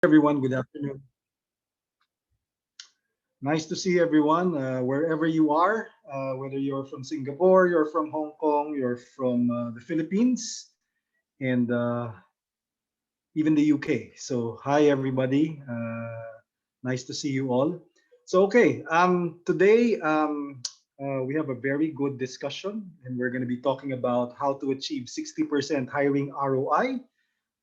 Everyone, good afternoon. Nice to see everyone, wherever you are, whether you're from Singapore, you're from Hong Kong, you're from the Philippines, and even the UK. So, hi everybody. Nice to see you all. So, okay, today we have a very good discussion, and we're going to be talking about how to achieve 60% hiring ROI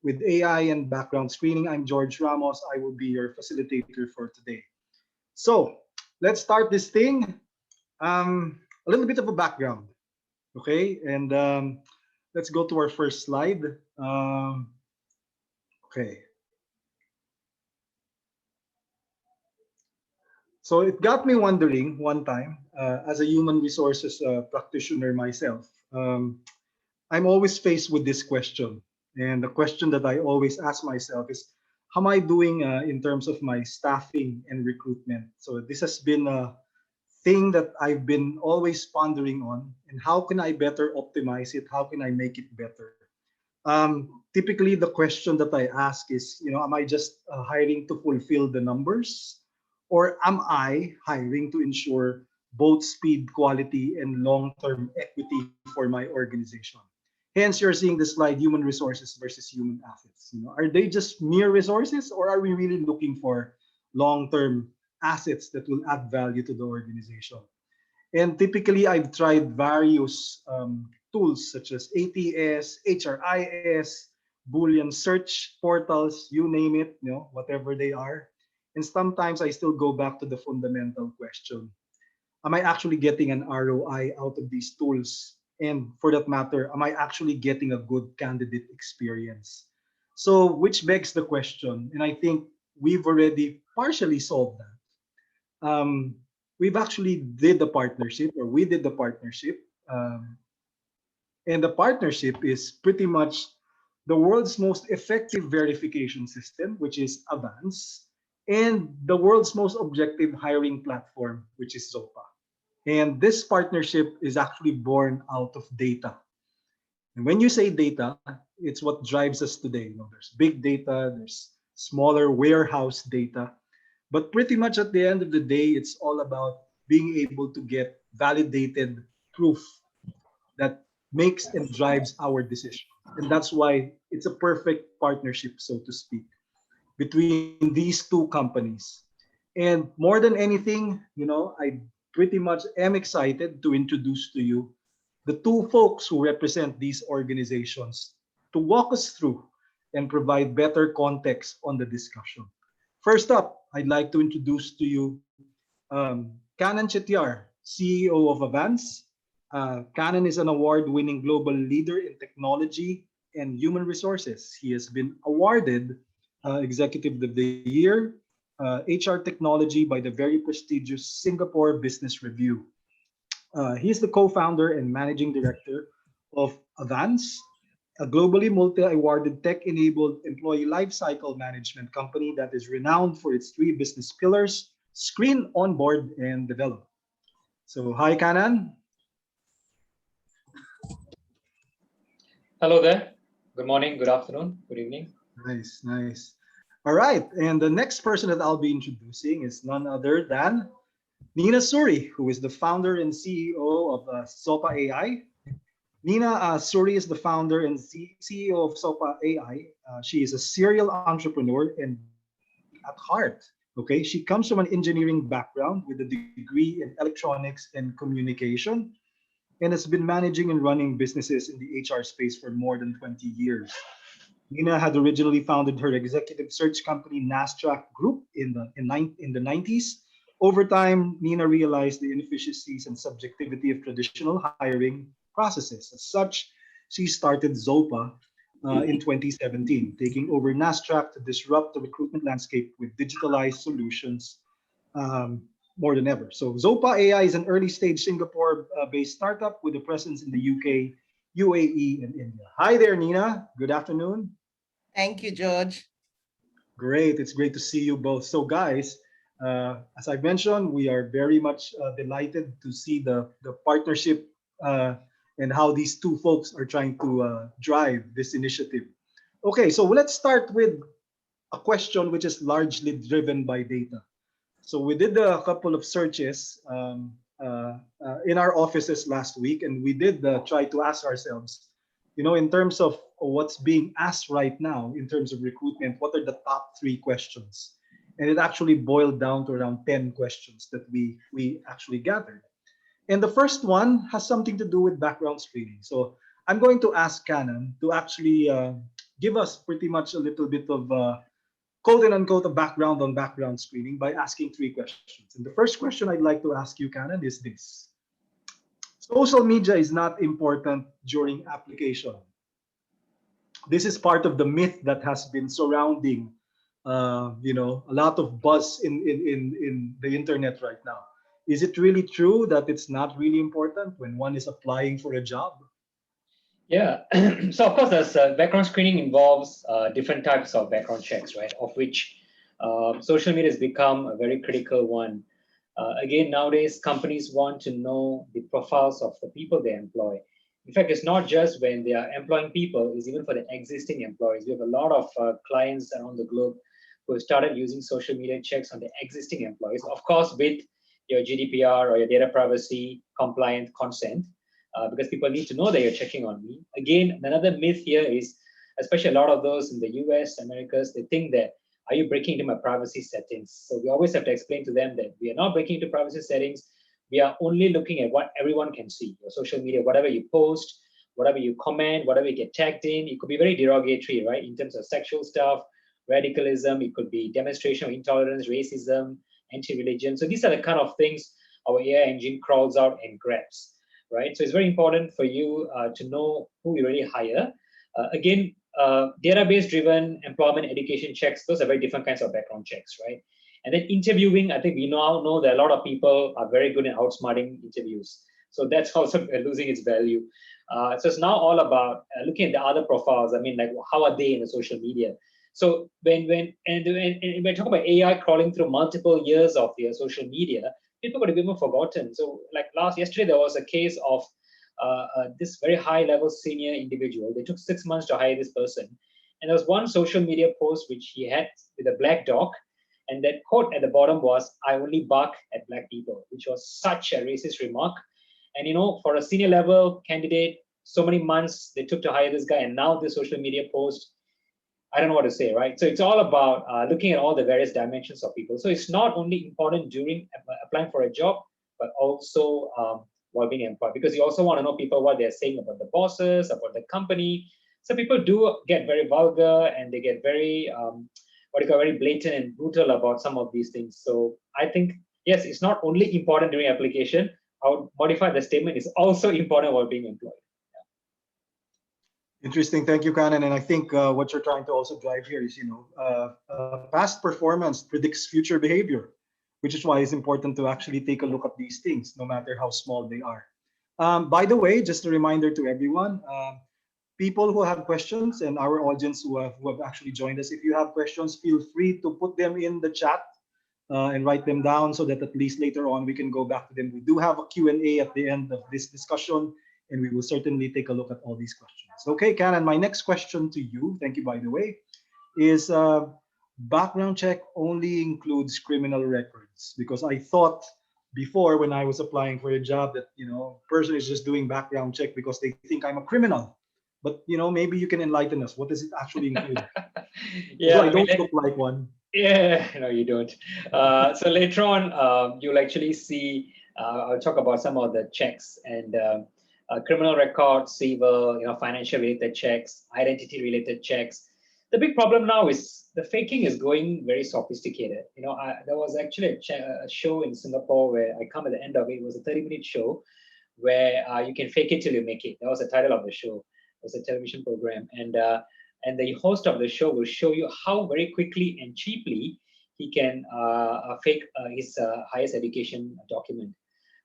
with AI and background screening. I'm George Ramos. I will be your facilitator for today. So let's start this thing. A little bit of a background, okay? And let's go to our first slide. Okay. So it got me wondering one time, as a human resources practitioner myself, I'm always faced with this question. And the question that I always ask myself is, how am I doing in terms of my staffing and recruitment? So this has been a thing that I've been always pondering on, and how can I better optimize it? How can I make it better? Typically, the question that I ask is, am I just hiring to fulfill the numbers, or am I hiring to ensure both speed, quality, and long-term equity for my organization? Hence, you're seeing the slide: human resources versus human assets. Are they just mere resources, or are we really looking for long-term assets that will add value to the organization? And typically, I've tried various tools such as ATS, HRIS, Boolean search portals, you name it, whatever they are. And sometimes I still go back to the fundamental question: am I actually getting an ROI out of these tools? And for that matter, am I actually getting a good candidate experience? So, which begs the question, and I think we've already partially solved that. We've actually did the partnership, or we did the partnership, and the partnership is pretty much the world's most effective verification system, which is Avvanz, and the world's most objective hiring platform, which is Zopa. And this partnership is actually born out of data. And when you say data, it's what drives us today. There's big data, there's smaller warehouse data, but pretty much at the end of the day, it's all about being able to get validated proof that makes and drives our decision. And that's why it's a perfect partnership, so to speak, between these two companies. And more than anything, I pretty much am excited to introduce to you the two folks who represent these organizations to walk us through and provide better context on the discussion. First up, I'd like to introduce to you Kannan Chettiar, CEO of Avvanz. Kannan is an award-winning global leader in technology and human resources. He has been awarded Executive of the Year, HR Technology by the very prestigious Singapore Business Review. He is the co-founder and managing director of Avvanz, a globally multi-awarded tech-enabled employee lifecycle management company that is renowned for its three business pillars: screen, onboard, and develop. So, hi, Kannan. Hello there. Good morning, good afternoon, good evening. Nice, nice. All right, and the next person that I'll be introducing is none other than Nina Suri, who is the founder and CEO of Sopa AI. Nina Suri is the founder and CEO of Sopa AI. She is a serial entrepreneur and geek at heart. Okay, she comes from an engineering background with a degree in electronics and communication, and has been managing and running businesses in the HR space for more than 20 years. Nina had originally founded her executive search company Nastrack Group in the 90s. Over time, Nina realized the inefficiencies and subjectivity of traditional hiring processes. As such, she started Zopa in 2017, taking over Nastrack to disrupt the recruitment landscape with digitalized solutions more than ever. So Zopa AI is an early-stage Singapore-based startup with a presence in the UK, UAE, and India. Hi there, Nina. Good afternoon. Thank you, George. Great. It's great to see you both. So, guys, as I mentioned, we are very much delighted to see the partnership and how these two folks are trying to drive this initiative. Okay, so let's start with a question which is largely driven by data. So we did a couple of searches in our offices last week, and we did try to ask ourselves, in terms of what's being asked right now in terms of recruitment, what are the top 3 questions? And it actually boiled down to around 10 questions that we actually gathered. And the first one has something to do with background screening. So I'm going to ask Kannan to actually give us pretty much a little bit of quote and unquote a background on background screening by asking 3 questions. And the first question I'd like to ask you, Kannan, is this. Social media is not important during application. This is part of the myth that has been surrounding, a lot of buzz in the internet right now. Is it really true that it's not really important when one is applying for a job? Yeah, so of course, there's background screening involves different types of background checks, right? Of which social media has become a very critical one. Again, nowadays, companies want to know the profiles of the people they employ. In fact, it's not just when they are employing people, it's even for the existing employees. We have a lot of clients around the globe who have started using social media checks on the existing employees, of course, with your GDPR or your data privacy compliant consent. Because people need to know that you're checking on me. Again, another myth here is, especially a lot of those in the US, Americas, they think that, are you breaking into my privacy settings? So we always have to explain to them that we are not breaking into privacy settings. We are only looking at what everyone can see. Your social media, whatever you post, whatever you comment, whatever you get tagged in, it could be very derogatory, right? In terms of sexual stuff, radicalism, it could be demonstration of intolerance, racism, anti-religion. So these are the kind of things our AI engine crawls out and grabs. Right, so it's very important for you to know who you really hire. Again, database-driven employment education checks; those are very different kinds of background checks, right? And then interviewing, I think we now know that a lot of people are very good in outsmarting interviews, so that's also losing its value. So it's now all about looking at the other profiles. I mean, like how are they in the social media? So when we talk about AI crawling through multiple years of their social media, people got to be more forgotten. So like yesterday, there was a case of this very high level senior individual. They took 6 months to hire this person. And there was one social media post which he had with a black dog. And that quote at the bottom was, "I only bark at black people," which was such a racist remark. And, for a senior level candidate, so many months they took to hire this guy. And now this social media post, I don't know what to say, right? So it's all about looking at all the various dimensions of people. So it's not only important during applying for a job, but also while being employed, because you also want to know people what they're saying about the bosses, about the company. So people do get very vulgar and they get very, very blatant and brutal about some of these things. So I think, yes, it's not only important during application. I would modify the statement, it's also important while being employed. Interesting. Thank you, Kannan. And I think what you're trying to also drive here is, past performance predicts future behavior, which is why it's important to actually take a look at these things, no matter how small they are. By the way, just a reminder to everyone, people who have questions and our audience who have actually joined us, if you have questions, feel free to put them in the chat and write them down so that at least later on we can go back to them. We do have a Q&A at the end of this discussion, and we will certainly take a look at all these questions. Okay, Kannan, my next question to you, thank you by the way, is background check only includes criminal records? Because I thought before when I was applying for a job that, person is just doing background check because they think I'm a criminal. But, maybe you can enlighten us. What does it actually include? Yeah, I don't look like one. Yeah, no, you don't. So later on, you'll actually see, I'll talk about some of the checks and criminal records, civil, financial related checks, identity related checks. The big problem now is the faking is going very sophisticated. There was actually a show in Singapore where I come at the end of it. It was a 30-minute show where you can fake it till you make it. That was the title of the show. It was a television program. And the host of the show will show you how very quickly and cheaply he can fake his highest education document.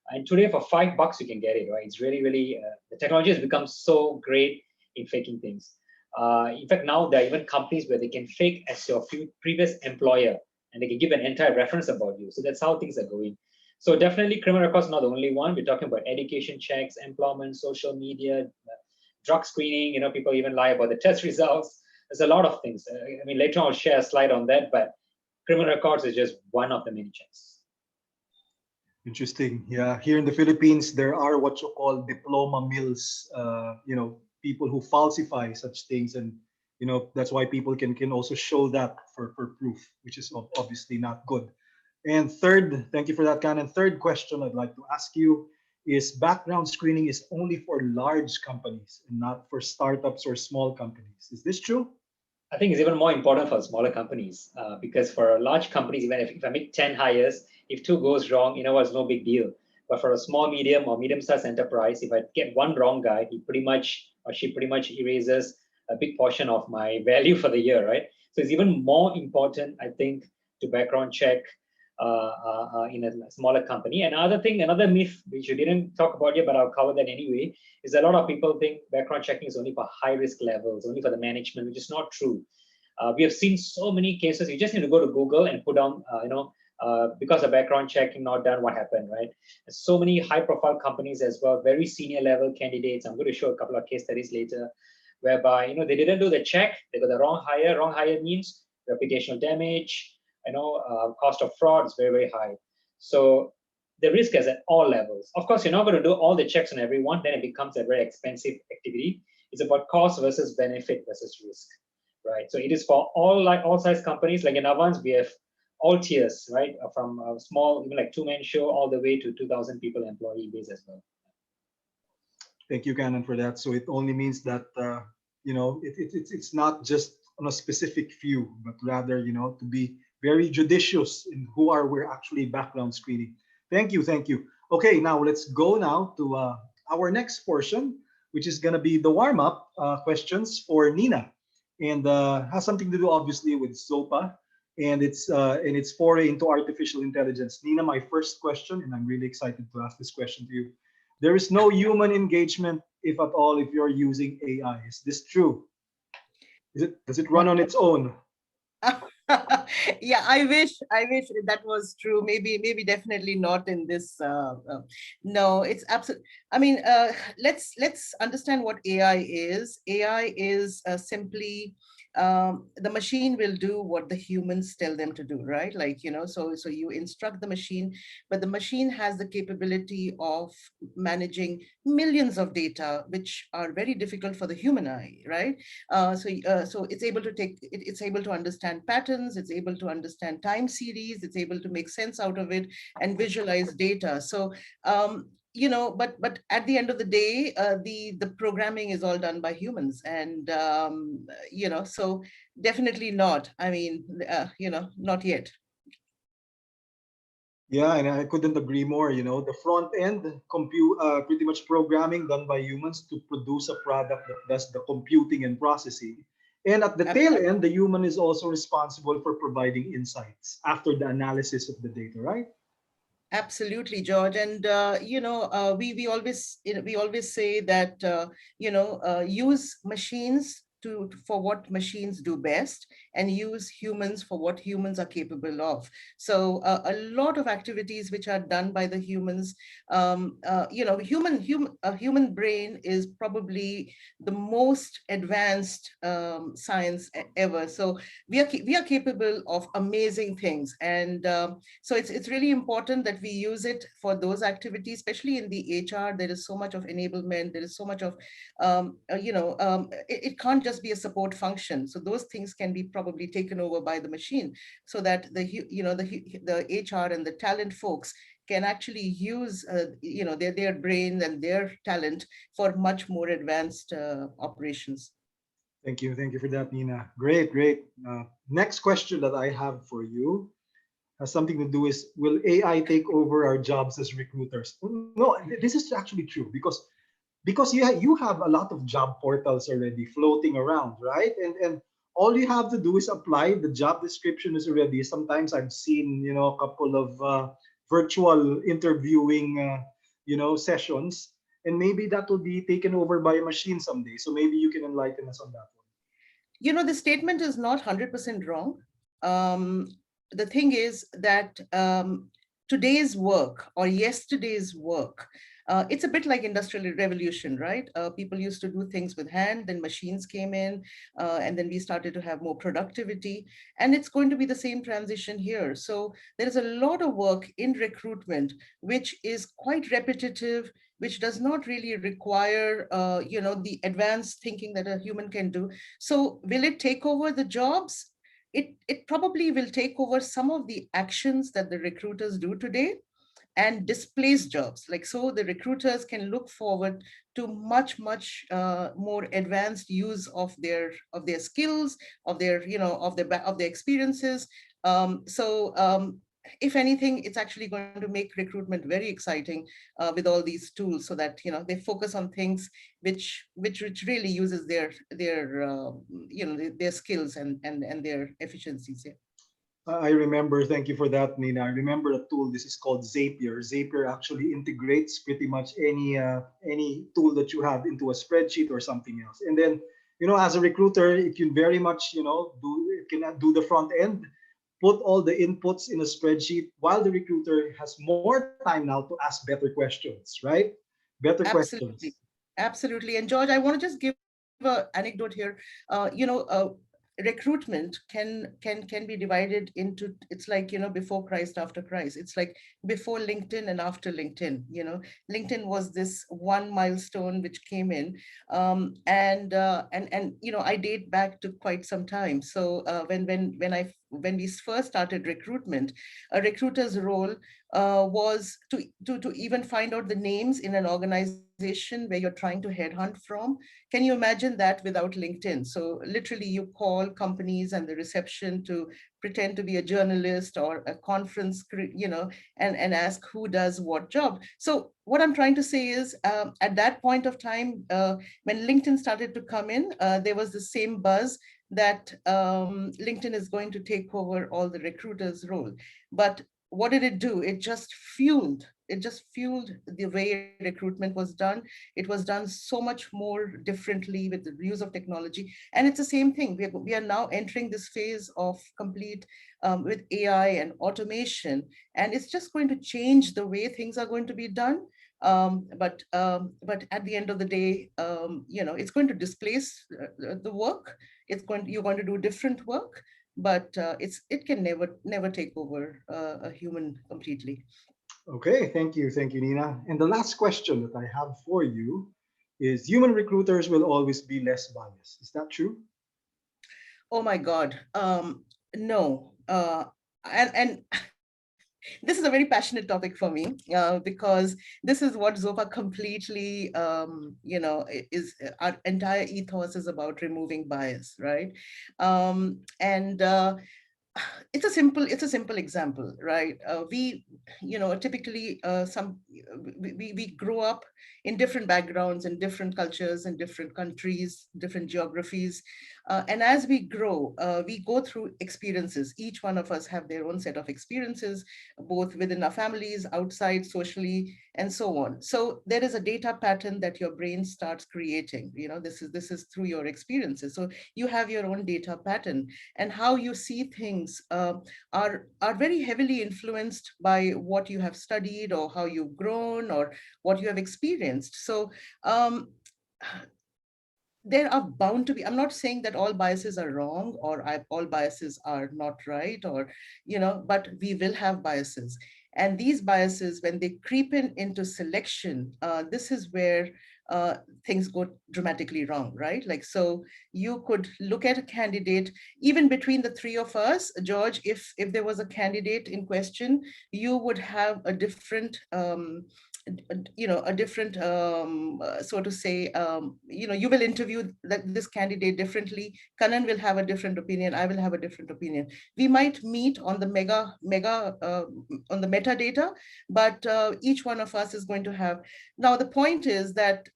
And today for $5 you can get it, right? It's really, really, the technology has become so great in faking things. In fact, now there are even companies where they can fake as your previous employer and they can give an entire reference about you. So that's how things are going. So definitely criminal records not the only one. We're talking about education checks, employment, social media, drug screening. People even lie about the test results. There's a lot of things. I mean, later on I'll share a slide on that, but criminal records is just one of the many checks. Interesting. Yeah, here in the Philippines, there are what you call diploma mills. People who falsify such things, and that's why people can also show that for proof, which is obviously not good. And third, thank you for that, Kannan. Third question I'd like to ask you is background screening is only for large companies and not for startups or small companies. Is this true? I think it's even more important for smaller companies because for large companies, even if I make 10 hires, if 2 goes wrong, it's no big deal. But for a small, medium, or medium-sized enterprise, if I get one wrong guy, he pretty much or she pretty much erases a big portion of my value for the year, right? So it's even more important, I think, to background check in a smaller company. And another myth which you didn't talk about yet, but I'll cover that anyway, is a lot of people think background checking is only for high risk levels, only for the management, which is not true. We have seen so many cases. You just need to go to Google and put down, because of background checking not done, what happened, right? There's so many high-profile companies as well, very senior-level candidates. I'm going to show a couple of case studies later, whereby they didn't do the check, they got the wrong hire. Wrong hire means reputational damage. Cost of fraud is very, very high. So the risk is at all levels. Of course, you're not going to do all the checks on everyone, then it becomes a very expensive activity. It's about cost versus benefit versus risk, right? So it is for all size companies. Like in Avvanz, we have all tiers, right? From a small, even like 2-man show, all the way to 2,000 people employee base as well. Thank you, Kannan, for that. So it only means that it's not just on a specific few, but rather to be very judicious in who we're actually background screening. Thank you, thank you. Okay, now let's go now to our next portion, which is gonna be the warm-up questions for Nina, and has something to do obviously with SOPA and its foray into artificial intelligence. Nina, my first question, and I'm really excited to ask this question to you. There is no human engagement, if at all, if you're using AI. Is this true? Does it run on its own? Yeah, I wish that was true. Maybe definitely not in this. No, it's absolutely. I mean, let's understand what AI is. AI is simply the machine will do what the humans tell them to do, right? Like, so you instruct the machine, but the machine has the capability of managing millions of data, which are very difficult for the human eye, right? So it's able to it's able to understand patterns, it's able to understand time series, it's able to make sense out of it and visualize data. So but at the end of the day, the programming is all done by humans, and so definitely not. I mean, not yet. Yeah, and I couldn't agree more. The front end pretty much programming done by humans to produce a product that does the computing and processing. And at the tail end, the human is also responsible for providing insights after the analysis of the data, right? Absolutely, George. And we always say that use machines for what machines do best, and use humans for what humans are capable of. So a lot of activities which are done by the humans, human brain is probably the most advanced science ever. So we are capable of amazing things, and so it's really important that we use it for those activities, especially in the HR. There is so much of enablement. There is so much of it can't just be a support function. So those things can be probably taken over by the machine, so that the HR and the talent folks can actually use their brain and their talent for much more advanced operations. Thank you for that, Nina. Great. Next question that I have for you has something to do is, will AI take over our jobs as recruiters? No, this is actually true, because you have a lot of job portals already floating around, right? And all you have to do is apply. The job description is already. Sometimes I've seen a couple of virtual interviewing sessions, and maybe that will be taken over by a machine someday. So maybe you can enlighten us on that one. The statement is not 100% wrong. The thing is that today's work or yesterday's work It's a bit like industrial revolution, right? People used to do things with hand, then machines came in, and then we started to have more productivity. And it's going to be the same transition here. So there is a lot of work in recruitment, which is quite repetitive, which does not really require, the advanced thinking that a human can do. So will it take over the jobs? It probably will take over some of the actions that the recruiters do today and displace jobs. Like, so the recruiters can look forward to much more advanced use of their skills, of their, of their experiences. If anything, it's actually going to make recruitment very exciting with all these tools, so that they focus on things which really uses their skills and their efficiencies. Yeah. I remember, thank you for that, Nina. I remember a tool. This is called Zapier. Zapier actually integrates pretty much any tool that you have into a spreadsheet or something else. And then, as a recruiter, it can very much, it can do the front end, put all the inputs in a spreadsheet, while the recruiter has more time now to ask better questions, right? Better questions. Absolutely. Absolutely. And George, I want to just give an anecdote here. Recruitment can be divided into, it's like, before Christ, after Christ. It's like before LinkedIn and after LinkedIn. LinkedIn was this one milestone which came in, and I date back to quite some time. So when we first started recruitment, a recruiter's role was to even find out the names in an organization where you're trying to headhunt from. Can you imagine that without LinkedIn? So literally you call companies and the reception to pretend to be a journalist or a conference, and ask who does what job. So what I'm trying to say is, at that point of time, when LinkedIn started to come in, there was the same buzz that LinkedIn is going to take over all the recruiters' role. But what did it do? It just fueled the way recruitment was done. It was done so much more differently with the use of technology. And it's the same thing. We are now entering this phase of complete with AI and automation, and it's just going to change the way things are going to be done. But at the end of the day, it's going to displace the work. You're going to do different work, but it can never take over a human completely. Okay, thank you, Nina. And the last question that I have for you is: human recruiters will always be less biased. Is that true? Oh my God, no. And this is a very passionate topic for me, because this is what Zopa completely, is our entire ethos is about removing bias, right? And it's a simple example, right? We typically, we grow up in different backgrounds and different cultures and different countries, different geographies, and as we grow, we go through experiences. Each one of us have their own set of experiences, both within our families, outside, socially, and so on. So there is a data pattern that your brain starts creating. This is through your experiences. So you have your own data pattern, and how you see things are very heavily influenced by what you have studied, or how you've grown, or what you have experienced. So there are bound to be, I'm not saying that all biases are wrong, or all biases are not right, or but we will have biases. And these biases, when they creep into selection, this is where things go dramatically wrong, right? Like, so you could look at a candidate, even between the three of us, George, if there was a candidate in question, you would have a different a different, so to say, you will interview this candidate differently. Kannan will have a different opinion. I will have a different opinion. We might meet on the on the metadata, but each one of us is going to have. Now, the point is that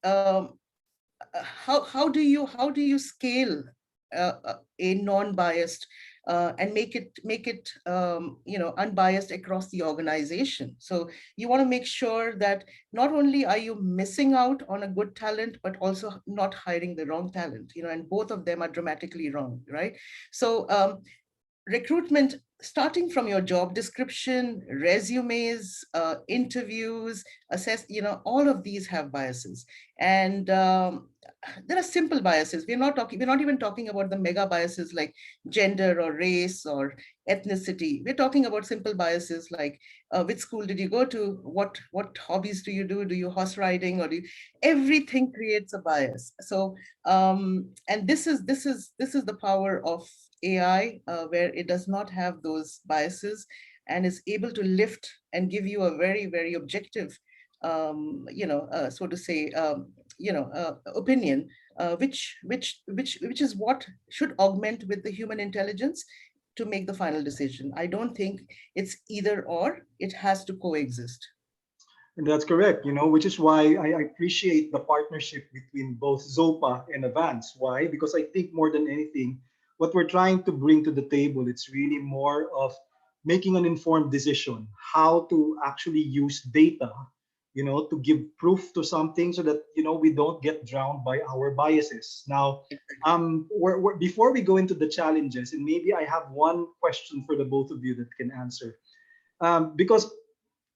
how do you scale a non-biased and make it unbiased across the organization? So you want to make sure that not only are you missing out on a good talent, but also not hiring the wrong talent, and both of them are dramatically wrong, right? So recruitment, starting from your job description, resumes, interviews, all of these have biases. And there are simple biases. We're not even talking about the mega biases like gender or race or ethnicity. We're talking about simple biases like which school did you go to? What hobbies do you do? Do you horse riding, or everything creates a bias. So and this is the power of AI, where it does not have those biases and is able to lift and give you a very, very objective, so to say, opinion, which is what should augment with the human intelligence to make the final decision. I don't think it's either or, it has to coexist. And that's correct, which is why I appreciate the partnership between both Zopa and Avvanz. Why? Because I think more than anything, what we're trying to bring to the table, it's really more of making an informed decision, how to actually use data, to give proof to something so that, we don't get drowned by our biases. Now, before we go into the challenges, and maybe I have one question for the both of you that can answer. Because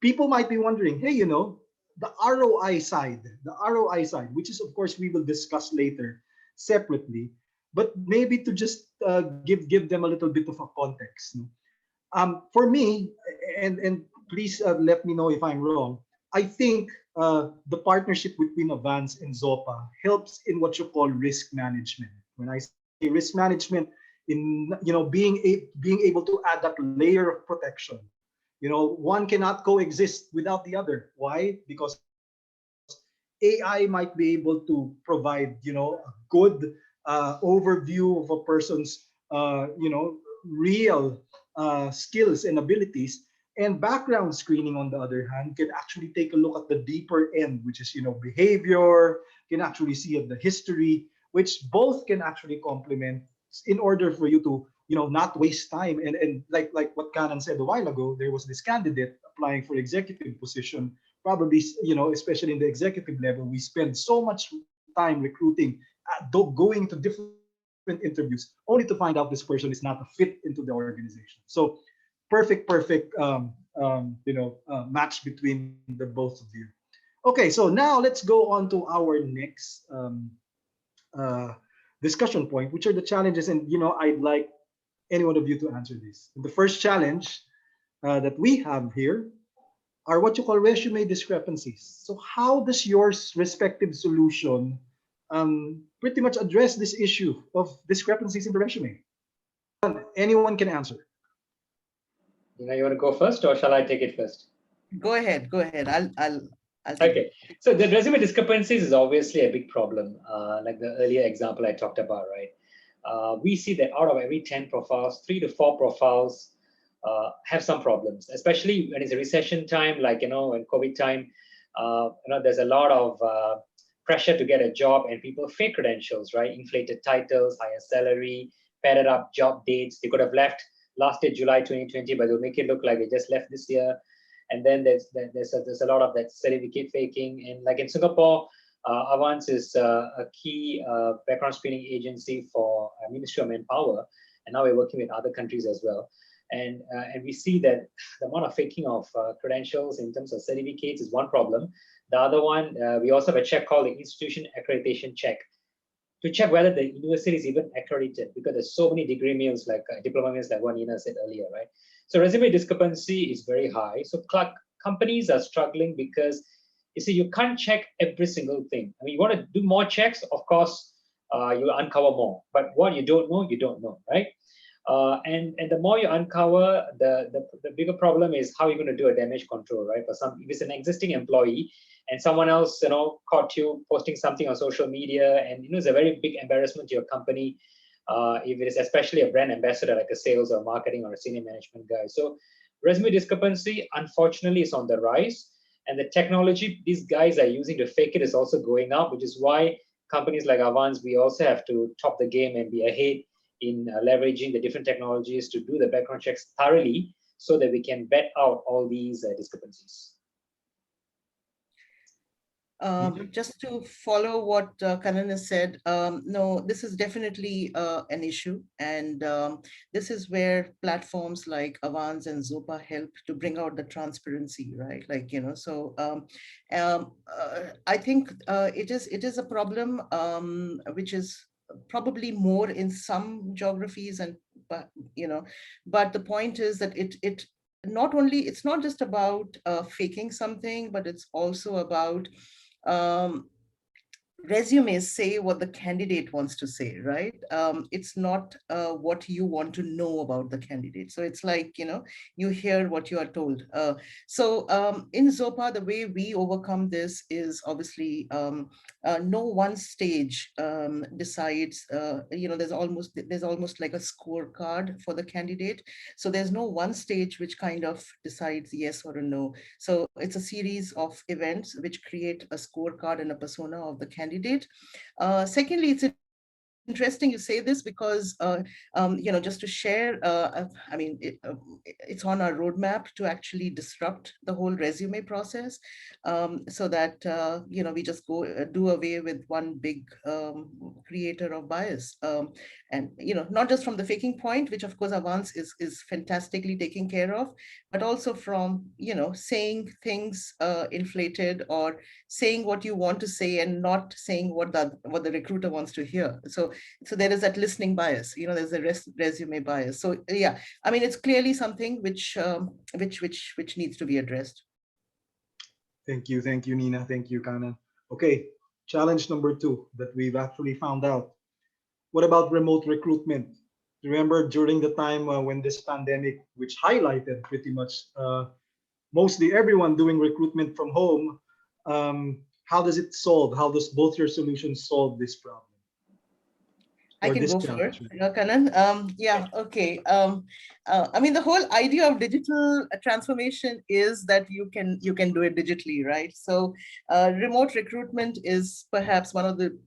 people might be wondering, hey, the ROI side, which is, of course, we will discuss later separately, but maybe to just give them a little bit of a context. No? For me, and please let me know if I'm wrong, I think the partnership between Avvanz and Zopa helps in what you call risk management. When I say risk management, in being able to add that layer of protection. One cannot coexist without the other. Why? Because AI might be able to provide, a good overview of a person's, real skills and abilities. And background screening, on the other hand, can actually take a look at the deeper end, which is, behavior, can actually see at the history, which both can actually complement in order for you to not waste time. And like what Kannan said a while ago, there was this candidate applying for executive position. Probably, especially in the executive level, we spend so much time recruiting, going to different interviews, only to find out this person is not a fit into the organization. So perfect match between the both of you. Okay, so now let's go on to our next uh, discussion point, which are the challenges. And I'd like any one of you to answer this. And the first challenge that we have here are what you call resume discrepancies. So how does your respective solution pretty much address this issue of discrepancies in the resume? Anyone can answer. You want to go first, or shall I take it first? Go ahead. I'll take Okay, so the resume discrepancies is obviously a big problem. Like the earlier example I talked about, right? We see that out of every 10 profiles, 3 to 4 profiles have some problems, especially when it's a recession time, like, in COVID time, there's a lot of pressure to get a job, and people fake credentials, right? Inflated titles, higher salary, padded up job dates. They could have left last year, July 2020, but they'll make it look like they just left this year. And then there's a lot of that certificate faking. And like in Singapore, Avvanz is a key background screening agency for Ministry of Manpower, and now we're working with other countries as well. And we see that the amount of faking of credentials in terms of certificates is one problem. The other one, we also have a check called the Institution Accreditation Check, to check whether the university is even accredited, because there's so many degree mills, like diploma mills, like what Nina said earlier, right? So resume discrepancy is very high. So companies are struggling because, you see, you can't check every single thing. I mean, you want to do more checks, of course, you uncover more. But what you don't know, right? And the more you uncover, the bigger problem is how you're going to do a damage control, right? For some, if it's an existing employee and someone else, caught you posting something on social media, and it's a very big embarrassment to your company. If it is especially a brand ambassador, like a sales or marketing or a senior management guy. So resume discrepancy, unfortunately, is on the rise. And the technology these guys are using to fake it is also going up, which is why companies like Avvanz, we also have to top the game and be ahead in leveraging the different technologies to do the background checks thoroughly, so that we can vet out all these discrepancies. Just to follow what Kannan has said, no, this is definitely an issue. And this is where platforms like Avvanz and Zopa help to bring out the transparency, right? Like, so I think it is a problem which is probably more in some geographies and, but the point is that it not only, it's not just about faking something, but it's also about um, resumes say what the candidate wants to say, right? It's not what you want to know about the candidate. So it's like, you hear what you are told. So in Zopa, the way we overcome this is obviously no one stage decides, there's almost like a scorecard for the candidate. So there's no one stage which kind of decides yes or a no. So it's a series of events which create a scorecard and a persona of the candidate. Secondly, it's interesting you say this because, just to share, it's on our roadmap to actually disrupt the whole resume process, so that, we just go do away with one big creator of bias. And, not just from the faking point, which of course Avvanz is fantastically taken care of, but also from, saying things inflated or saying what you want to say and not saying what the recruiter wants to hear. So there is that listening bias, there's a resume bias. So yeah, I mean, it's clearly something which needs to be addressed. Thank you, Nina. Thank you, Kannan. Okay, challenge number 2 that we've actually found out. What about remote recruitment? Remember during the time when this pandemic, which highlighted pretty much mostly everyone doing recruitment from home, how does it solve? How does both your solutions solve this problem? I can go first, Kannan. Yeah, okay. I mean, the whole idea of digital transformation is that you can do it digitally, right? So remote recruitment is perhaps one of the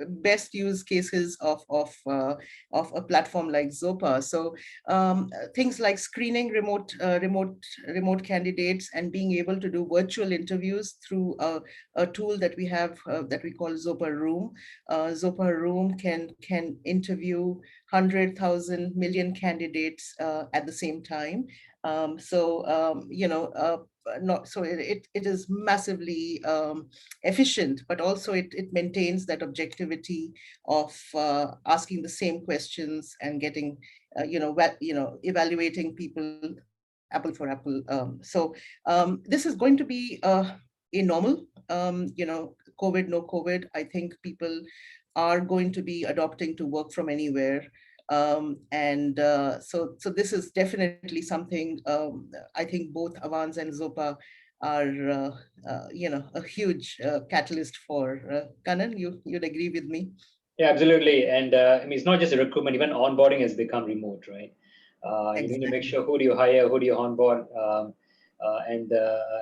best use cases of a platform like Zopa. So things like screening remote candidates and being able to do virtual interviews through a tool that we have that we call Zopa Room. Zopa Room can interview 100,000 million candidates at the same time. It is massively efficient, but also it maintains that objectivity of asking the same questions and getting evaluating people apple for apple. This is going to be a normal, COVID, no COVID. I think people are going to be adopting to work from anywhere. So this is definitely something I think both Avvanz and Zopa are, a huge catalyst for. Kannan, you'd agree with me? Yeah, absolutely. And I mean, it's not just a recruitment, even onboarding has become remote, right? Exactly. You need to make sure who do you hire, who do you onboard. I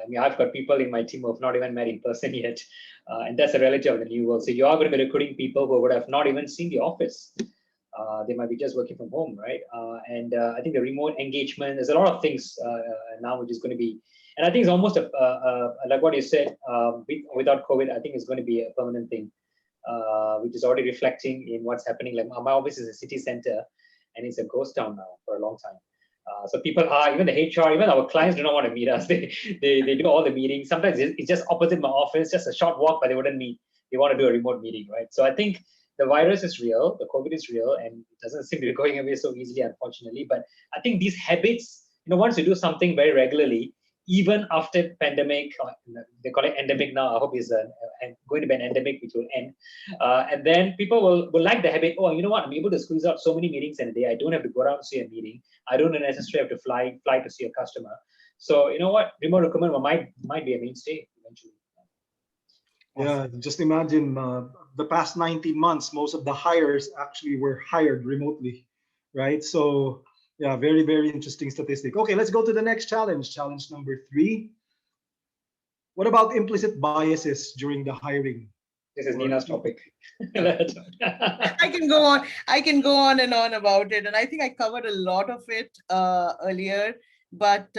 mean, I've got people in my team who have not even met in person yet. And that's the reality of the new world. So you are going to be recruiting people who would have not even seen the office. They might be just working from home, right? I think the remote engagement, there's a lot of things now which is going to be, and I think it's almost like what you said, without COVID, I think it's going to be a permanent thing, which is already reflecting in what's happening. Like my office is a city center, and it's a ghost town now for a long time. So people are, even the HR, even our clients do not want to meet us. They do all the meetings. Sometimes it's just opposite my office, just a short walk, but they wouldn't meet. They want to do a remote meeting, right? So I think the virus is real, the COVID is real, and it doesn't seem to be going away so easily, unfortunately. But I think these habits, once you do something very regularly, even after pandemic, they call it endemic now. I hope it's going to be an endemic which will end. And then people will like the habit. Oh, you know what? I'm able to squeeze out so many meetings in a day. I don't have to go around to see a meeting. I don't necessarily have to fly to see a customer. So you know what? Remote recruitment might be a mainstay eventually. Yeah, just imagine the past 19 months, most of the hires actually were hired remotely, right? So yeah, very, very interesting statistic. Okay, let's go to the next challenge. Challenge number 3. What about implicit biases during the hiring? This is Nina's topic. I can go on and on about it. And I think I covered a lot of it earlier. But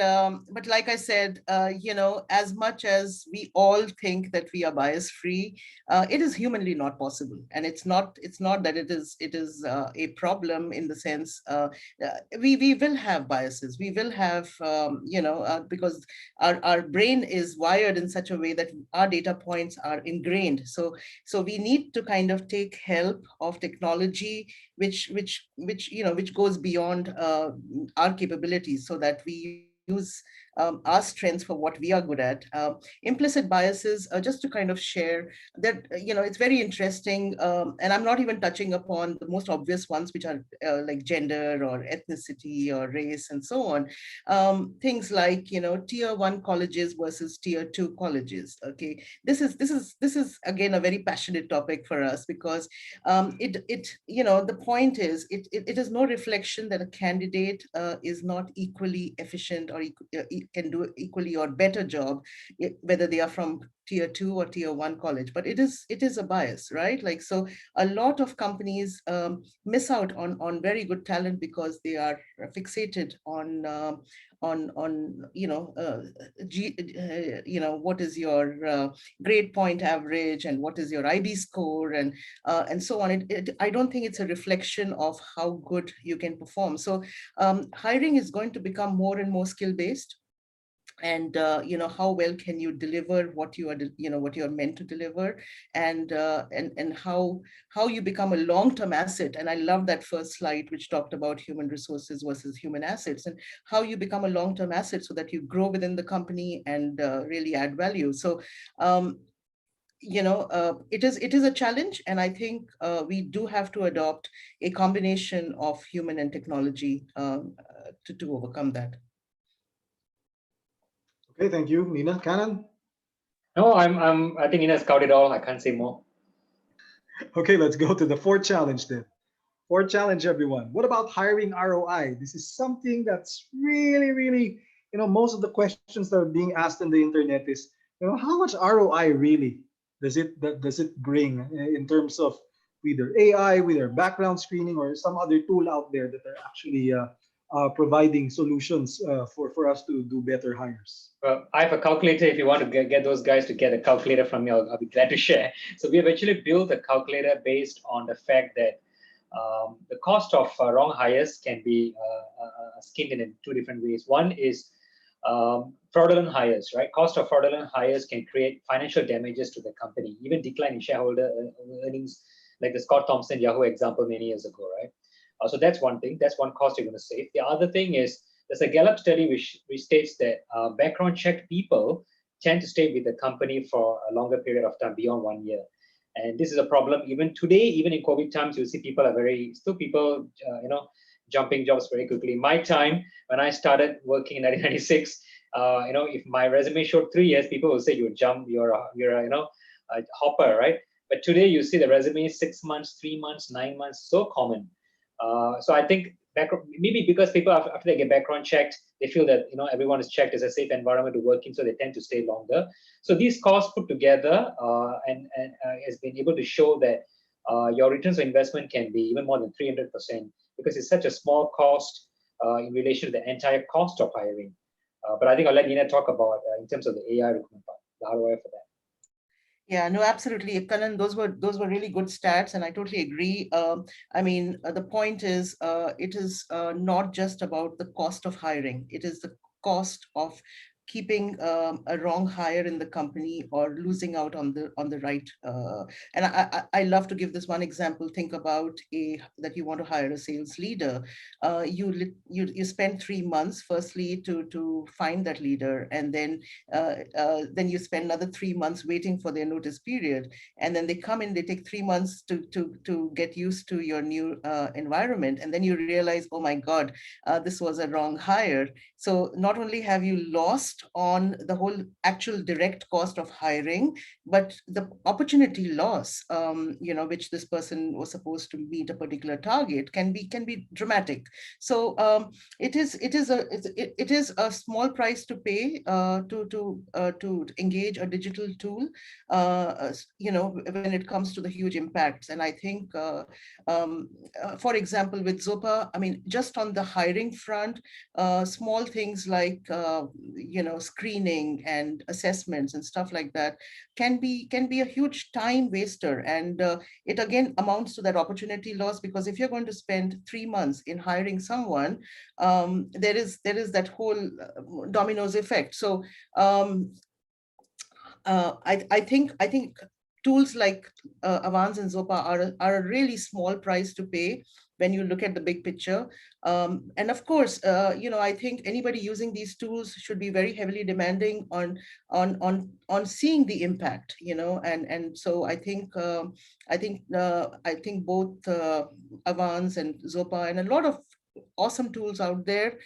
like I said, as much as we all think that we are bias free, it is humanly not possible. And it's not that it is a problem in the sense, we will have biases. We will have, because our brain is wired in such a way that our data points are ingrained. So we need to kind of take help of technology, which goes beyond our capabilities, so that we use our strengths for what we are good at. Implicit biases, just to kind of share that, it's very interesting. And I'm not even touching upon the most obvious ones, which are like gender or ethnicity or race and so on. Things like, tier 1 colleges versus tier 2 colleges. Okay, this is again a very passionate topic for us, because the point is, it is no reflection that a candidate is not equally efficient, or can do equally or better job, whether they are from tier 2 or tier 1 college. But it is a bias, right? Like, so a lot of companies miss out on very good talent, because they are fixated on what is your grade point average, and what is your IB score, and so on. I don't think it's a reflection of how good you can perform. So hiring is going to become more and more skill based. And how well can you deliver what you are meant to deliver, and how you become a long-term asset. And I love that first slide, which talked about human resources versus human assets, and how you become a long-term asset, so that you grow within the company and really add value. So it is a challenge, and I think we do have to adopt a combination of human and technology to overcome that. Okay, thank you, Nina. Kannan? No, I think Ina's covered it all. I can't say more. Okay, let's go to the fourth challenge then. Fourth challenge, everyone. What about hiring ROI? This is something that's really, really, most of the questions that are being asked on the internet is, how much ROI really does it bring in terms of either AI, with their background screening, or some other tool out there that are actually providing solutions for us to do better hires. Well, I have a calculator. If you want to get those guys to get a calculator from me, I'll be glad to share. So we have actually built a calculator based on the fact that the cost of wrong hires can be skinned in two different ways. One is fraudulent hires, right? Cost of fraudulent hires can create financial damages to the company, even decline in shareholder earnings, like the Scott Thompson Yahoo example many years ago, right? So that's one thing. That's one cost you're going to save. The other thing is, there's a Gallup study which states that background checked people tend to stay with the company for a longer period of time, beyond 1 year. And this is a problem even today. Even in COVID times, you see people jumping jobs very quickly. In my time, when I started working in 1996, if my resume showed 3 years, people will say you're a hopper, right? But today you see the resume 6 months, 3 months, 9 months, so common. So I think maybe because people after they get background checked, they feel that everyone is checked as a safe environment to work in, so they tend to stay longer. So these costs put together and has been able to show that your returns on investment can be even more than 300%, because it's such a small cost in relation to the entire cost of hiring. But I think I'll let Nina talk about in terms of the AI recruitment part, the ROI for that. Yeah, no, absolutely. Kannan, those were really good stats, and I totally agree. The point is, it is not just about the cost of hiring. It is the cost of keeping a wrong hire in the company, or losing out on the right. And I love to give this one example. Think about that you want to hire a sales leader. You spend 3 months firstly to find that leader, and then you spend another 3 months waiting for their notice period, and then they come in. They take 3 months to get used to your new environment, and then you realize, oh my God, this was a wrong hire. So not only have you lost just on the whole actual direct cost of hiring, but the opportunity loss, which this person was supposed to meet a particular target, can be dramatic. So it is a small price to pay to engage a digital tool, when it comes to the huge impacts. And I think, for example, with Zopa, I mean, just on the hiring front, small things like screening and assessments and stuff like that can be a huge time waster. And it again amounts to that opportunity loss, because if you're going to spend 3 months in hiring someone, there is that whole dominoes effect. So I think tools like Avvanz and Zopa are a really small price to pay when you look at the big picture. And of course, I think anybody using these tools should be very heavily demanding on seeing the impact, and so I think both Avvanz and Zopa and a lot of awesome tools out there